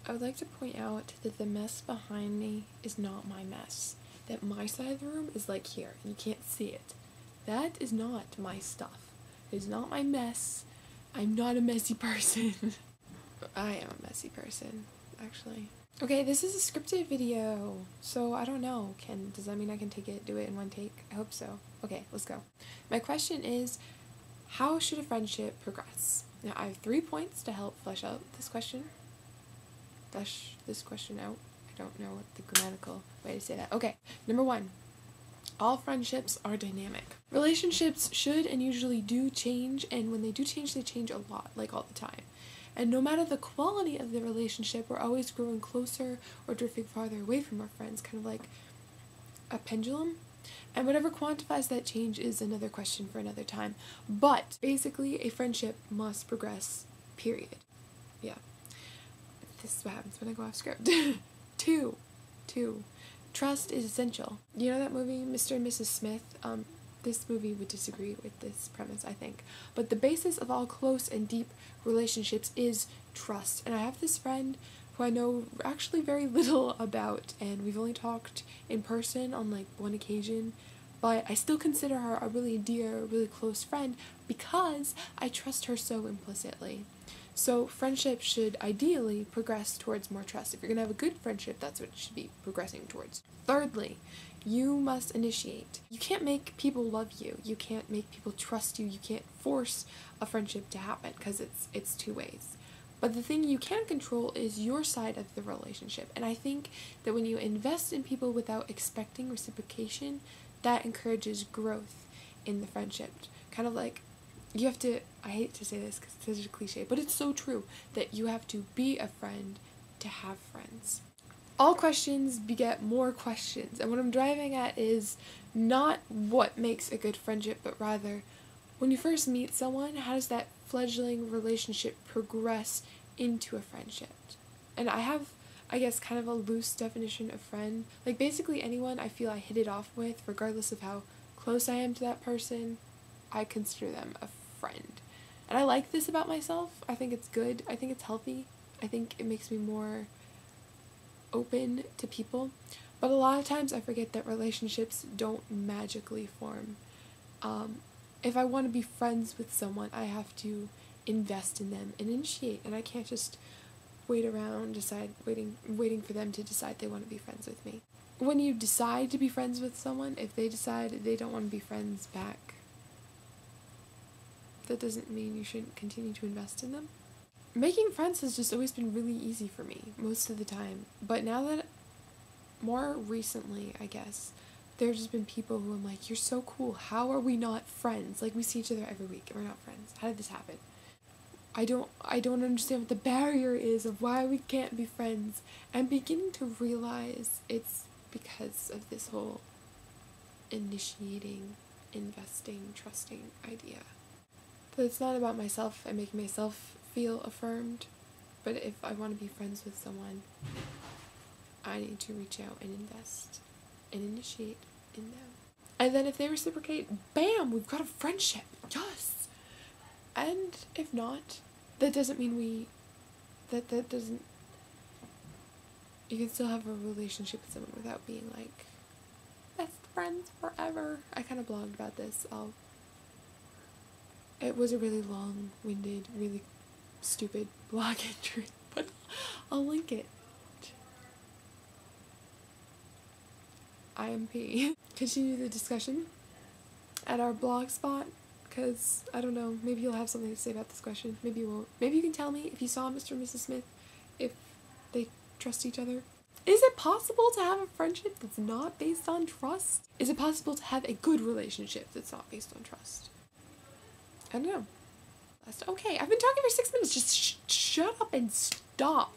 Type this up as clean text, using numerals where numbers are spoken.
I would like to point out that the mess behind me is not my mess. That my side of the room is like here, and you can't see it. That is not my stuff. It is not my mess. I'm not a messy person. I am a messy person, actually. Okay, this is a scripted video, so I don't know. Does that mean I can do it in one take? I hope so. Okay, let's go. My question is, how should a friendship progress? Now, I have 3 points to help flesh out this question. Flesh this question out. I don't know what the grammatical way to say that. Okay, number 1. All friendships are dynamic. Relationships should and usually do change, and when they do change, they change a lot, like all the time. And no matter the quality of the relationship, we're always growing closer or drifting farther away from our friends, kind of like a pendulum. And whatever quantifies that change is another question for another time. But basically, a friendship must progress, period. Yeah. This is what happens when I go off script. 2. Trust is essential. You know that movie, Mr. and Mrs. Smith? This movie would disagree with this premise, I think. But the basis of all close and deep relationships is trust. And I have this friend who I know actually very little about, and we've only talked in person on like one occasion, but I still consider her a really dear, really close friend because I trust her so implicitly. So friendship should ideally progress towards more trust. If you're going to have a good friendship, that's what it should be progressing towards. Thirdly, you must initiate. You can't make people love you. You can't make people trust you. You can't force a friendship to happen because it's 2 ways. But the thing you can control is your side of the relationship. And I think that when you invest in people without expecting reciprocation, that encourages growth in the friendship. Kind of like, you have to, I hate to say this because it's such a cliche, but it's so true, that you have to be a friend to have friends. All questions beget more questions, and what I'm driving at is not what makes a good friendship, but rather, when you first meet someone, how does that fledgling relationship progress into a friendship? And I have, I guess, kind of a loose definition of friend. Like, basically anyone I feel I hit it off with, regardless of how close I am to that person, I consider them a friend. And I like this about myself. I think it's good. I think it's healthy. I think it makes me more open to people. But a lot of times I forget that relationships don't magically form. If I want to be friends with someone, I have to invest in them and initiate, and I can't just wait around waiting for them to decide they want to be friends with me. When you decide to be friends with someone, if they decide they don't want to be friends back, that doesn't mean you shouldn't continue to invest in them. Making friends has just always been really easy for me, most of the time. But now that, more recently, I guess, there's just been people who I'm like, you're so cool, how are we not friends? Like, we see each other every week and we're not friends. How did this happen? I don't understand what the barrier is of why we can't be friends. I'm beginning to realize it's because of this whole initiating, investing, trusting idea. But it's not about myself and making myself feel affirmed, but if I want to be friends with someone, I need to reach out and invest and initiate in them. And then if they reciprocate, bam, we've got a friendship. Yes! And if not, that doesn't mean that doesn't, you can still have a relationship with someone without being like best friends forever. I kind of blogged about this. It was a really long-winded, really stupid blog entry, but I'll link it. IMP. Continue the discussion at our blog spot, because, I don't know, maybe you'll have something to say about this question. Maybe you won't. Maybe you can tell me, if you saw Mr. and Mrs. Smith, if they trust each other. Is it possible to have a friendship that's not based on trust? Is it possible to have a good relationship that's not based on trust? I don't know. Okay, I've been talking for 6 minutes. Just shut up and stop.